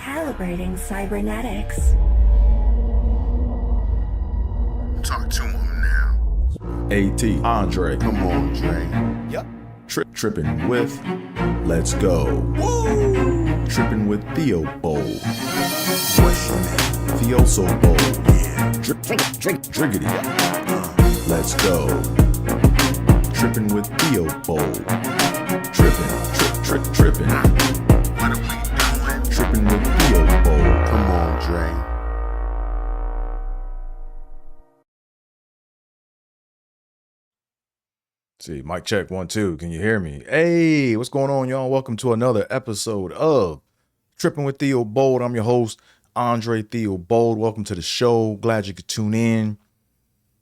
Calibrating cybernetics. Talk to him now. AT, Andre. Come on, Dre. Yep. Trippin with Let's Go. Woo! Trippin with Theobold. What's your name? Theo so bold. Yeah. Driggity. Let's go. Trippin with Theobold. Trippin. What are we doing? Trippin with Theobold. Come on, Dre. See, mic check 1 2. Can you hear me? Hey, what's going on, y'all? Welcome to another episode of Trippin with Theobold. I'm your host, Andre Theobold. Welcome to the show. Glad you could tune in.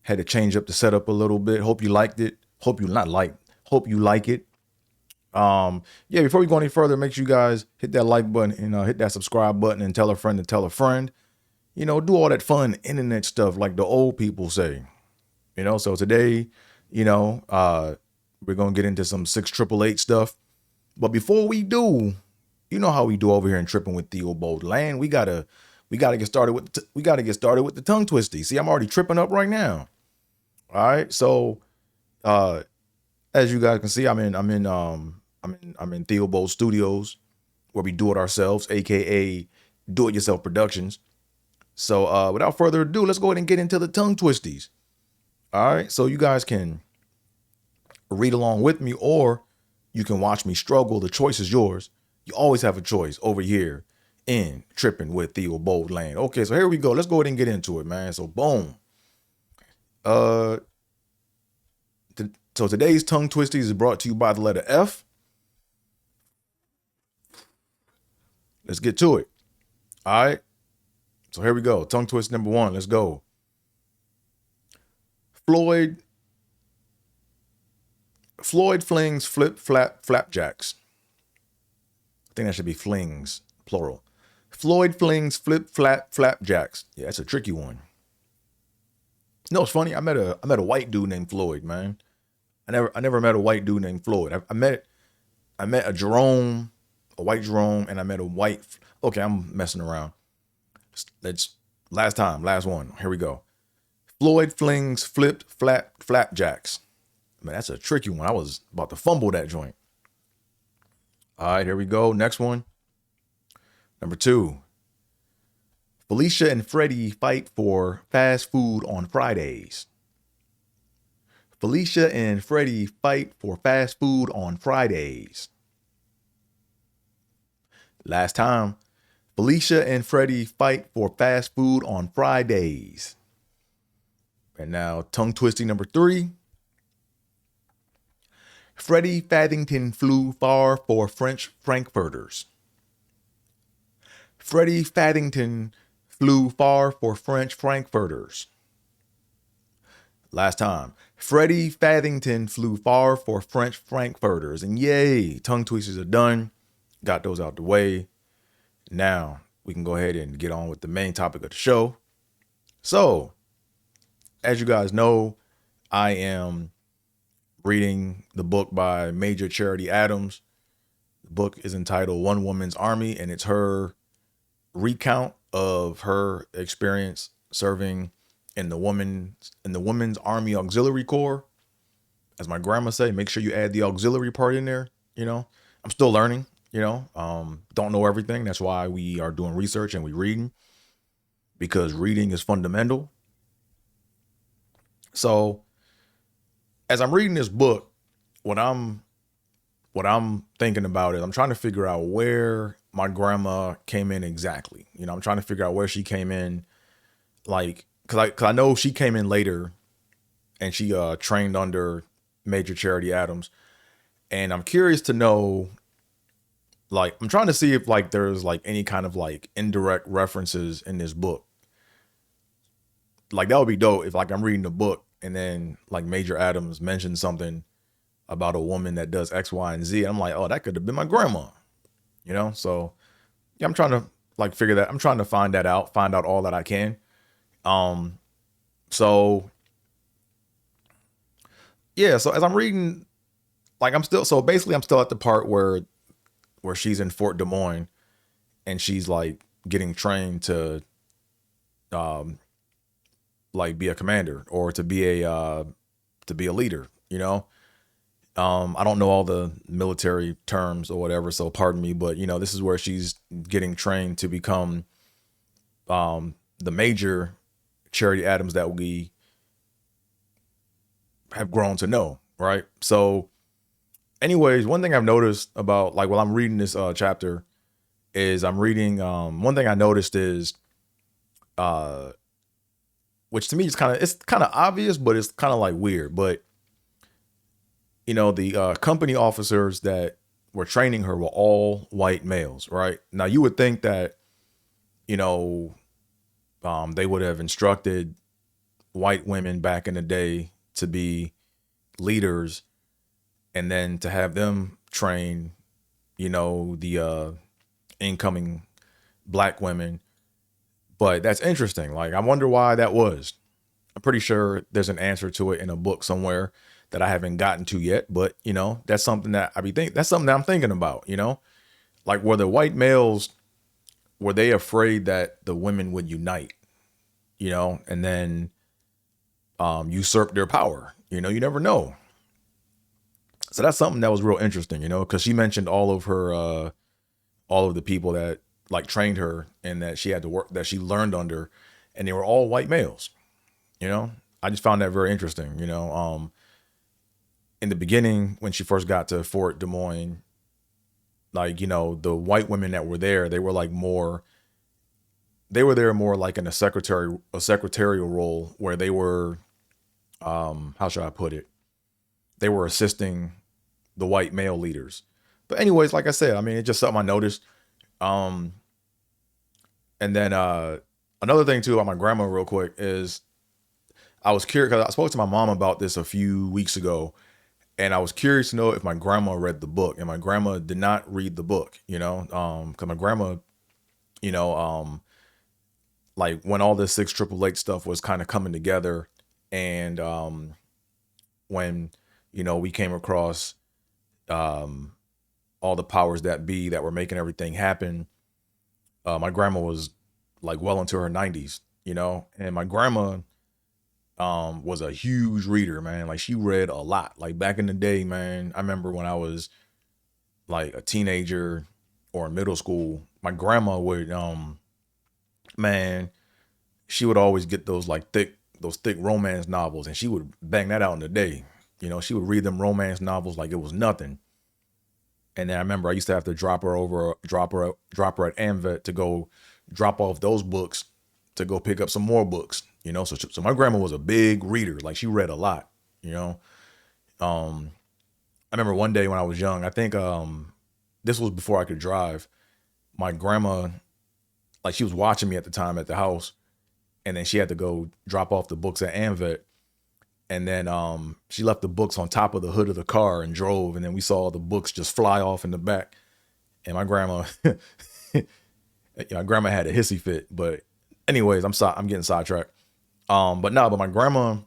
Had to change up the setup a little bit. Hope you liked it. Hope you like it. Yeah, before we go any further, make sure you guys hit that like button and hit that subscribe button and tell a friend to tell a friend. You know, do all that fun internet stuff like the old people say. You know, so today, you know, we're going to get into some 6888 stuff. But before we do, you know how we do over here in Trippin with Theobold land. We gotta get started with the tongue twisty. See, I'm already tripping up right now. All right. So, as you guys can see, I'm in Theobold Studios where we do it ourselves, aka do it yourself productions. So, without further ado, let's go ahead and get into the tongue twisties. All right. So you guys can read along with me, or you can watch me struggle. The choice is yours. You always have a choice over here in Trippin with Theobold land. Okay, so here we go. Let's go ahead and get into it, man. So boom. So today's tongue twisties is brought to you by the letter F. Let's get to it. All right. So here we go. Tongue twist number 1. Let's go. Floyd flings flapjacks. I think that should be flings, plural. Floyd flings flapjacks. Yeah, that's a tricky one. No, it's funny. I met a white dude named Floyd, man. I never met a white dude named Floyd. I met a Jerome, a white Jerome, and I met a white. Okay, I'm messing around. Last one. Here we go. Floyd flings flapjacks. Man, that's a tricky one. I was about to fumble that joint. All right, here we go. Next one. Number 2. Felicia and Freddie fight for fast food on Fridays. Felicia and Freddie fight for fast food on Fridays. Last time. Felicia and Freddie fight for fast food on Fridays. And now tongue twisting number 3. Freddie Faddington flew far for French frankfurters. Freddie Faddington flew far for French frankfurters. Last time. Freddie Faddington flew far for French frankfurters. And yay, tongue twisters are done. Got those out the way. Now we can go ahead and get on with the main topic of the show. So, as you guys know, I am reading the book by Major Charity Adams. The book is entitled One Woman's Army, and it's her recount of her experience serving in the Women's Army Auxiliary Corps. As my grandma say, make sure you add the auxiliary part in there. You know, I'm still learning, you know, don't know everything. That's why we are doing research and we reading, because reading is fundamental. So as I'm reading this book, what I'm thinking about is I'm trying to figure out where my grandma came in exactly. You know, I'm trying to figure out where she came in, like, cause I know she came in later and she trained under Major Charity Adams. And I'm curious to know, like, I'm trying to see if like there's like any kind of like indirect references in this book. Like that would be dope if like I'm reading the book and then like Major Adams mentioned something about a woman that does X, Y, and Z. And I'm like, oh, that could have been my grandma, you know? So yeah, I'm trying to like figure that. I'm trying to find out all that I can. So yeah, so as I'm reading, like I'm still at the part where she's in Fort Des Moines and she's like getting trained to like be a commander or to be a leader, you know. I don't know all the military terms or whatever, so pardon me, but you know, this is where she's getting trained to become the major Charity Adams that we have grown to know, right? So anyways, one thing I've noticed about, like, while I'm reading this chapter is I'm reading one thing I noticed is which to me is it's kind of obvious, but it's kind of like weird. But you know, the company officers that were training her were all white males, right? Now you would think that, you know, they would have instructed white women back in the day to be leaders, and then to have them train, you know, the incoming black women. But that's interesting. Like, I wonder why that was. I'm pretty sure there's an answer to it in a book somewhere that I haven't gotten to yet. But, you know, that's something that that's something that I'm thinking about, you know, like, were the white males, were they afraid that the women would unite, you know, and then usurp their power? You know, you never know. So that's something that was real interesting, you know, because she mentioned all of the people that like trained her and that she had to work, that she learned under, and they were all white males. You know, I just found that very interesting. You know, in the beginning, when she first got to Fort Des Moines, like, you know, the white women that were there, they were like they were there more like in a secretarial role, where they were, how should I put it? They were assisting the white male leaders. But anyways, like I said, I mean, it's just something I noticed. And then another thing too about my grandma real quick is, I was curious because I spoke to my mom about this a few weeks ago, and I was curious to know if my grandma read the book, and my grandma did not read the book, you know, because my grandma, you know, like when all this 688 stuff was kind of coming together, and when, you know, we came across all the powers that be that were making everything happen, my grandma was like well into her 90s, you know, and my grandma was a huge reader, man. Like, she read a lot. Like, back in the day, man, I remember when I was like a teenager or in middle school, my grandma would man, she would always get those thick romance novels, and she would bang that out in the day. You know, she would read them romance novels like it was nothing. And then I remember I used to have to drop her at Amvet to go drop off those books to go pick up some more books, you know. So my grandma was a big reader. Like, she read a lot, you know. I remember one day when I was young, I think this was before I could drive. My grandma, like, she was watching me at the time at the house, and then she had to go drop off the books at Amvet. And then she left the books on top of the hood of the car and drove, and then we saw the books just fly off in the back. And my grandma, my grandma had a hissy fit. But anyways, I'm getting sidetracked. But my grandma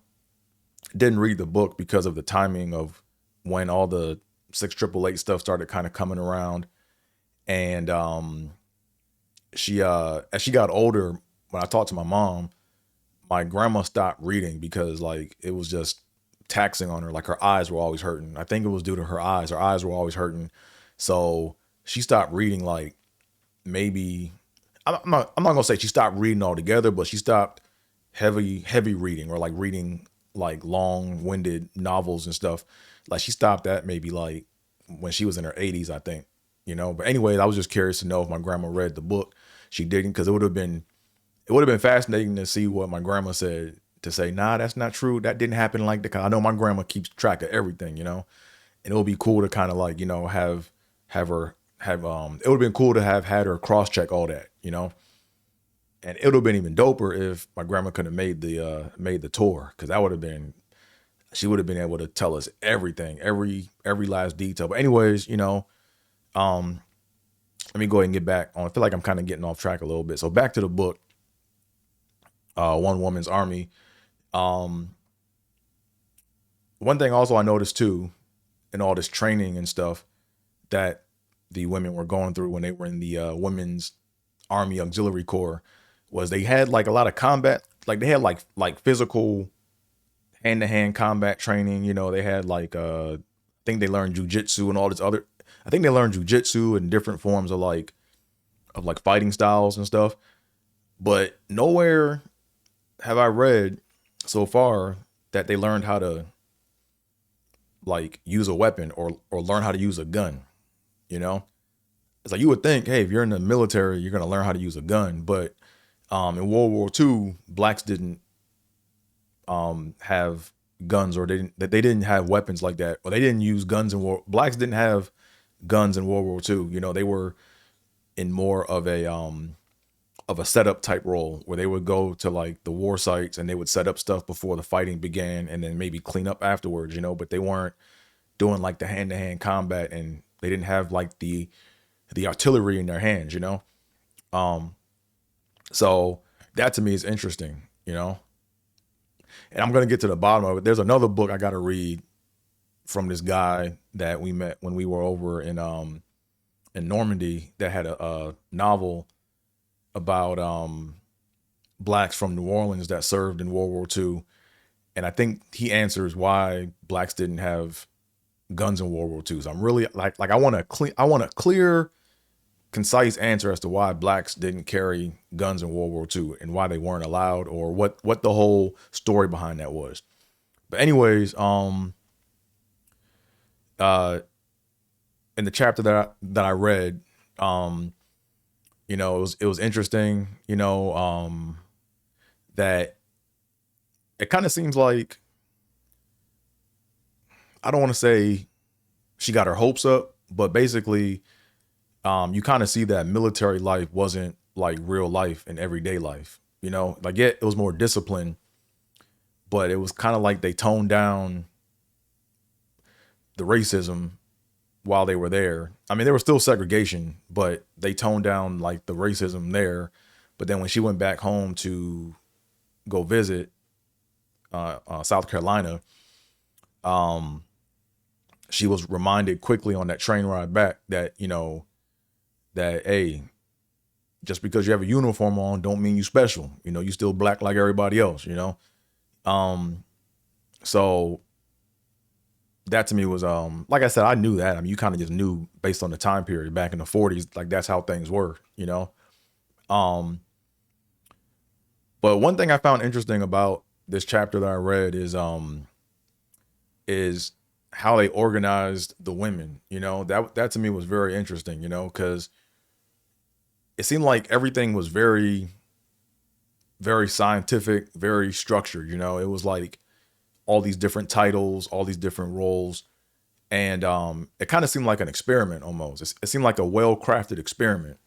didn't read the book because of the timing of when all the 688 stuff started kind of coming around. And she as she got older, when I talked to my mom, my grandma stopped reading because, like, it was just taxing on her. Like, her eyes were always hurting. I think it was due to her eyes. Her eyes were always hurting. So she stopped reading, like, maybe, I'm not gonna say she stopped reading altogether, but she stopped heavy reading, or like reading like long-winded novels and stuff. Like, she stopped that maybe like when she was in her 80s, I think, you know. But anyways, I was just curious to know if my grandma read the book. She didn't, because it would have been fascinating to see what my grandma said, to say, nah, that's not true. That didn't happen like that. I know my grandma keeps track of everything, you know, and it would be cool to kind of, like, you know, have her it would have been cool to have had her cross check all that, you know. And it would have been even doper if my grandma could have made the tour, because that would have been, she would have been able to tell us everything, every last detail. But anyways, you know, let me go ahead and get back on. I feel like I'm kind of getting off track a little bit. So back to the book. One Woman's Army. One thing also I noticed too, in all this training and stuff that the women were going through when they were in the women's Army Auxiliary Corps was they had like a lot of combat, like they had like physical hand-to-hand combat training. You know, they had like I think they learned jujitsu and all this other. I think they learned jujitsu and different forms of like fighting styles and stuff. But nowhere have I read so far that they learned how to like use a weapon or learn how to use a gun. You know, it's like you would think, hey, if you're in the military, you're gonna learn how to use a gun. But in World War II, blacks didn't have guns, or they didn't have weapons like that, or they didn't use guns in war. Blacks didn't have guns in World War II. You know, they were in more of a setup type role where they would go to like the war sites and they would set up stuff before the fighting began and then maybe clean up afterwards, you know, but they weren't doing like the hand-to-hand combat, and they didn't have like the artillery in their hands, you know? So that to me is interesting, you know? And I'm going to get to the bottom of it. There's another book I got to read from this guy that we met when we were over in Normandy that had a novel about blacks from New Orleans that served in World War II. And I think he answers why blacks didn't have guns in World War II. So I'm really like I want a clear, concise answer as to why blacks didn't carry guns in World War II and why they weren't allowed, or what the whole story behind that was. But anyways, in the chapter that I read, you know, it was interesting, you know, that it kind of seems like, I don't want to say she got her hopes up, but basically, you kind of see that military life wasn't like real life and everyday life, you know, like it was more discipline, but it was kind of like they toned down the racism while they were there. I mean, there was still segregation, but they toned down like the racism there. But then when she went back home to go visit South Carolina, she was reminded quickly on that train ride back that, you know, that, hey, just because you have a uniform on don't mean you special. You know, you still black like everybody else, you know? So that to me was, like I said, I knew that. I mean, you kind of just knew based on the time period back in the 40s, like that's how things were, you know? But one thing I found interesting about this chapter that I read is how they organized the women, you know, that to me was very interesting, you know, because it seemed like everything was very, very scientific, very structured, you know. It was like all these different titles, all these different roles. And it kind of seemed like an experiment almost. It seemed like a well-crafted experiment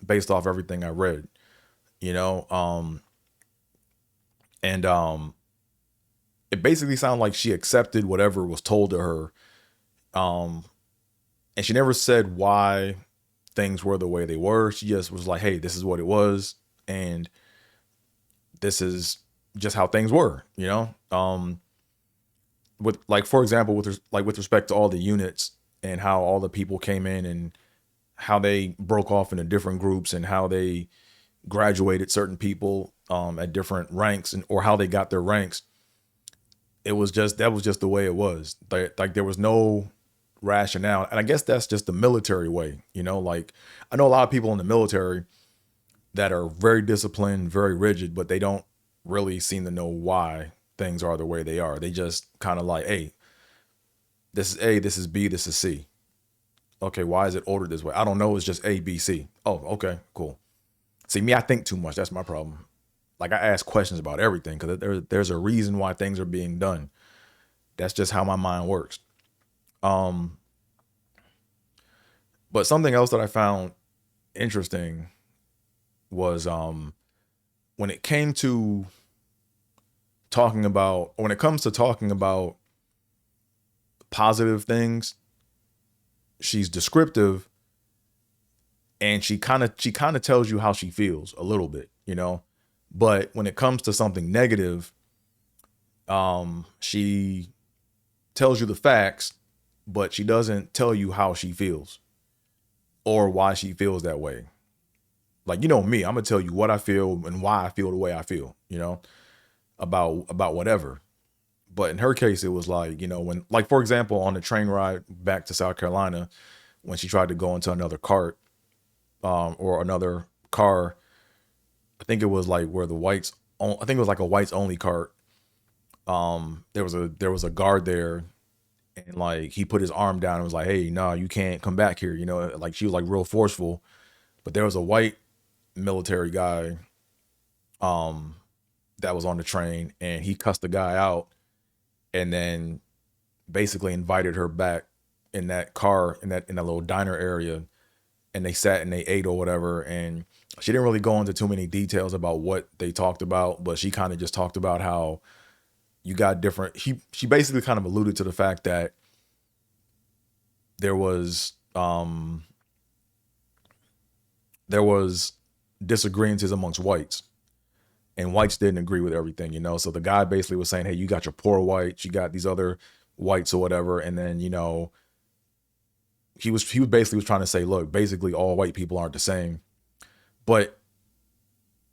based off everything I read, you know. It basically sounded like she accepted whatever was told to her. And she never said why things were the way they were. She just was like, hey, this is what it was. And this is just how things were, you know? With like, for example, with respect to all the units and how all the people came in and how they broke off into different groups and how they graduated certain people at different ranks, and or how they got their ranks. That was just the way it was. Like there was no rationale. And I guess that's just the military way, you know, like I know a lot of people in the military that are very disciplined, very rigid, but they don't really seem to know why things are the way they are. They just kind of like, hey, this is A, this is B, this is C. Okay, why is it ordered this way? I don't know. It's just A, B, C. Oh, okay, cool. See, me, I think too much. That's my problem. Like I ask questions about everything because there's a reason why things are being done. That's just how my mind works. But something else that I found interesting was when it comes to talking about positive things, she's descriptive and she kind of tells you how she feels a little bit, you know. But when it comes to something negative, she tells you the facts, but she doesn't tell you how she feels or why she feels that way. Like, you know me, I'm gonna tell you what I feel and why I feel the way I feel, about whatever. But in her case, it was like, when, like, for example, on the train ride back to South Carolina, when she tried to go into another cart, or another car, I think it was like where I think it was like a whites only cart. There was a guard there, and like he put his arm down and was like, "Hey, no, you can't come back here." Like she was like real forceful. But there was a white military guy, that was on the train, and he cussed the guy out, and then basically invited her back in that car, in that little diner area, and they sat and they ate or whatever. And she didn't really go into too many details about what they talked about, but she kind of just talked about how you got different. She basically kind of alluded to the fact that there was disagreements amongst whites, and whites didn't agree with everything, So the guy basically was saying, "Hey, you got your poor whites, you got these other whites or whatever," and then he basically was trying to say, look, basically all white people aren't the same. But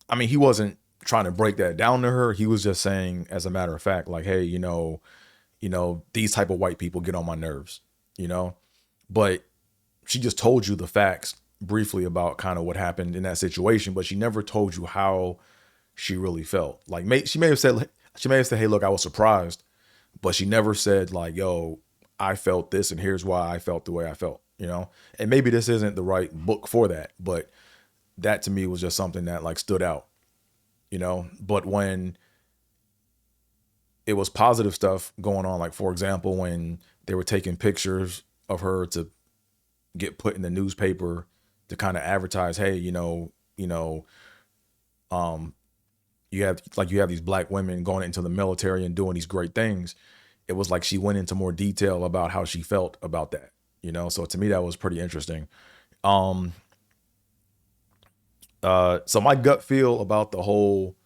I mean, he wasn't trying to break that down to her. He was just saying, as a matter of fact, like, hey, these type of white people get on my nerves, But she just told you the facts briefly about kind of what happened in that situation, but she never told you how she really felt. Like, she may have said, "Hey, look, I was surprised," but she never said like, "Yo, I felt this, and here's why I felt the way I felt," And maybe this isn't the right book for that, but that to me was just something that like stood out, But when it was positive stuff going on, like for example, when they were taking pictures of her to get put in the newspaper to kind of advertise, hey, you have these black women going into the military and doing these great things. It was like she went into more detail about how she felt about that, So to me, that was pretty interesting. So my gut feel about the whole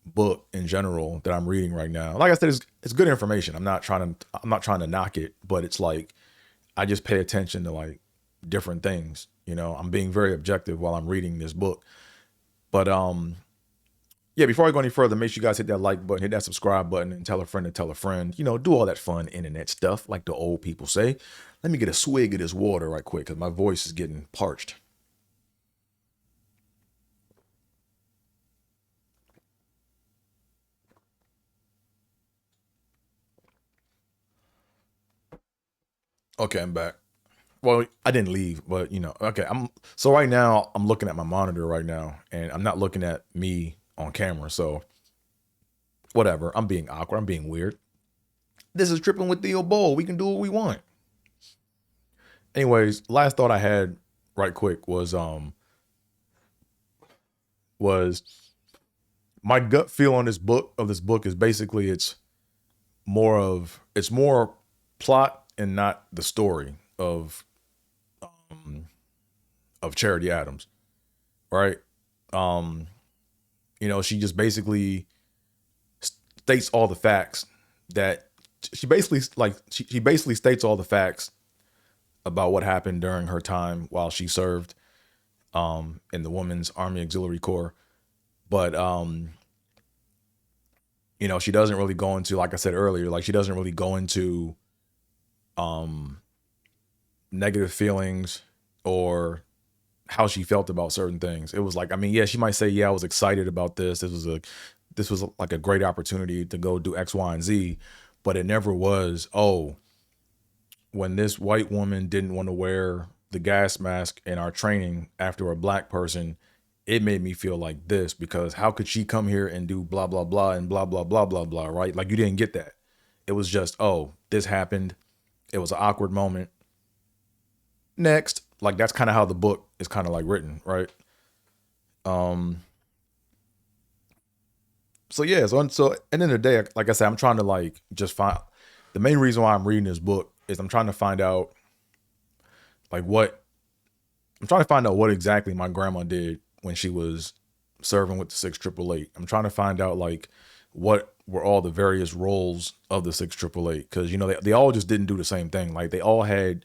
book in general that I'm reading right now, like I said, it's good information. I'm not trying to knock it, but it's like I just pay attention to like different things. I'm being very objective while I'm reading this book. But yeah, before I go any further, make sure you guys hit that like button, hit that subscribe button, and tell a friend to tell a friend. Do all that fun internet stuff like the old people say. Let me get a swig of this water right quick because my voice is getting parched. Okay, I'm back. Well, I didn't leave, but okay. So right now I'm looking at my monitor right now, and I'm not looking at me on camera. So whatever. I'm being awkward. I'm being weird. This is Trippin with Theobold. We can do what we want. Anyways, last thought I had right quick was my gut feel on this book is basically it's more plot and not the story of Charity Adams, right? She just basically states all the facts that she basically states all the facts about what happened during her time while she served in the Women's Army Auxiliary Corps. But she doesn't really go into, like I said earlier, like she doesn't really go into negative feelings or how she felt about certain things. It was like, I mean, yeah, she might say, yeah, I was excited about this. This was like a great opportunity to go do X, Y, and Z, but it never was, oh, when this white woman didn't want to wear the gas mask in our training after a black person, it made me feel like this because how could she come here and do blah, blah, blah, and blah, blah, blah, blah, blah, right? Like you didn't get that. It was just, oh, this happened. It was an awkward moment. Next. Like that's kind of how the book is kind of like written, right? So yeah, so at the end of the day, like I said, I'm trying to like just find the main reason why I'm reading this book is I'm trying to find out what exactly my grandma did when she was serving with the 6 888. I'm trying to find out like what were all the various roles of the 6 888 because they all just didn't do the same thing. Like they all had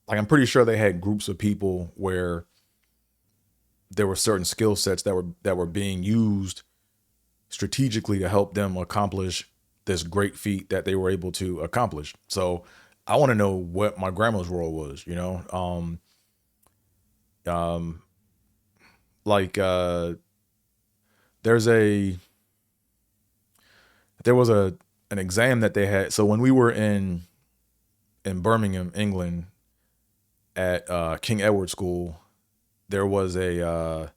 I'm pretty sure they had groups of people where there were certain skill sets that were being used strategically to help them accomplish this great feat that they were able to accomplish. So I want to know what my grandma's role was, you know? Like there was an exam that they had. So when we were in Birmingham, England, at King Edward School, there was a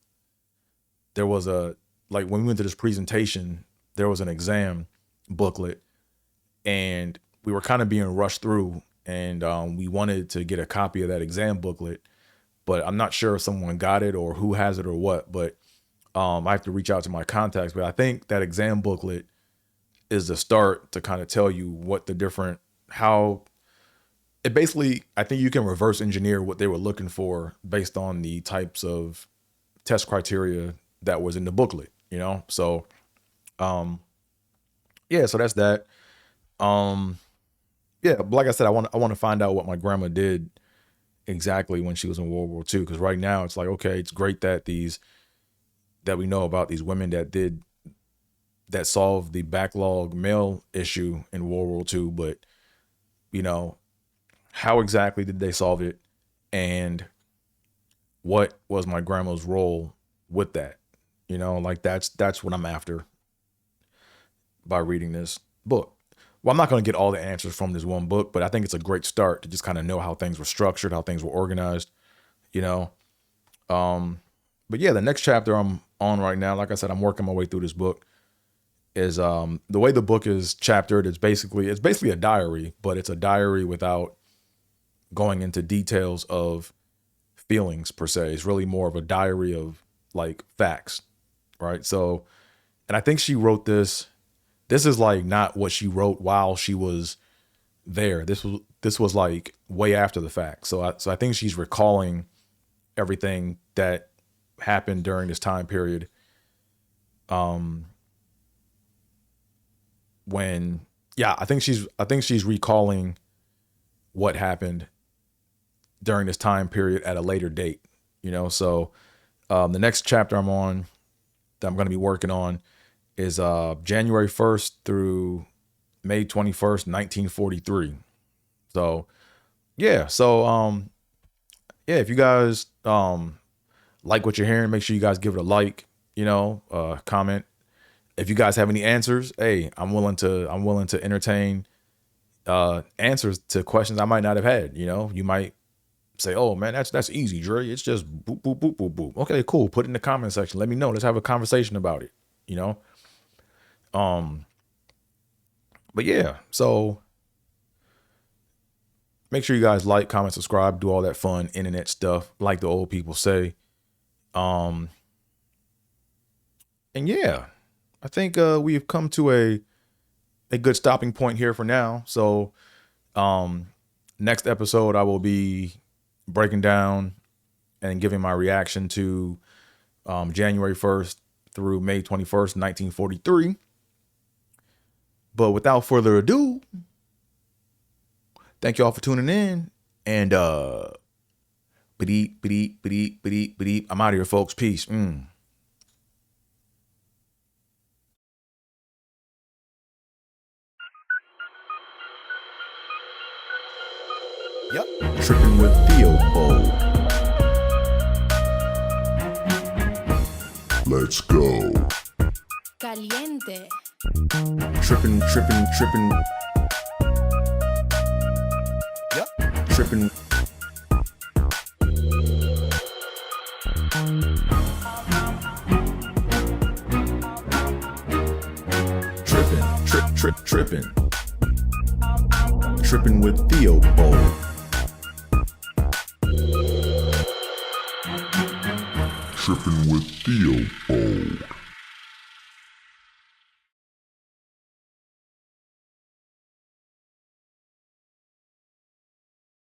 like when we went to this presentation, there was an exam booklet, and we were kind of being rushed through, and we wanted to get a copy of that exam booklet, but I'm not sure if someone got it or who has it or what, but I have to reach out to my contacts. But I think that exam booklet is the start to kind of tell you what the different, how it basically, I think you can reverse engineer what they were looking for based on the types of test criteria that was in the booklet, you know? So, yeah, so that's that. Yeah, but like I said, I want to find out what my grandma did exactly when she was in World War II. Because right now it's like, okay, it's great that we know about these women that solved the backlog mail issue in World War II, but you know, how exactly did they solve it, and what was my grandma's role with that? You know, like that's what I'm after by reading this book. Well, I'm not going to get all the answers from this one book, but I think it's a great start to just kind of know how things were structured, how things were organized, you know. But yeah, the next chapter I'm on right now, like I said, I'm working my way through this book, is the way the book is chaptered. It's basically a diary, but it's a diary without going into details of feelings per se. It's really more of a diary of like facts, right? So, and I think she wrote this. This is like not what she wrote while she was there. This was like way after the fact. So I think she's recalling everything that happened during this time period. I think she's recalling what happened during this time period at a later date, you know? So, the next chapter I'm on that I'm going to be working on is, January 1st through May 21st, 1943. So yeah. So, yeah, if you guys, like what you're hearing, make sure you guys give it a like, you know, comment. If you guys have any answers, hey, I'm willing to entertain answers to questions I might not have had. You know, you might say, "Oh man, that's easy, Dre. It's just boop boop boop boop boop." Okay, cool. Put it in the comment section. Let me know. Let's have a conversation about it. You know. But yeah, so make sure you guys like, comment, subscribe, do all that fun internet stuff, like the old people say. And yeah, I think we've come to a good stopping point here for now. So next episode, I will be breaking down and giving my reaction to January 1st through May 21st, 1943. But without further ado, thank you all for tuning in. And ba-deep. I'm out of here, folks. Peace. Yep. Trippin' with Theobold. Let's go. Caliente. Trippin'. Yep. Trippin'. Trippin'. Trippin' with Theobold. Trippin' with Theobold.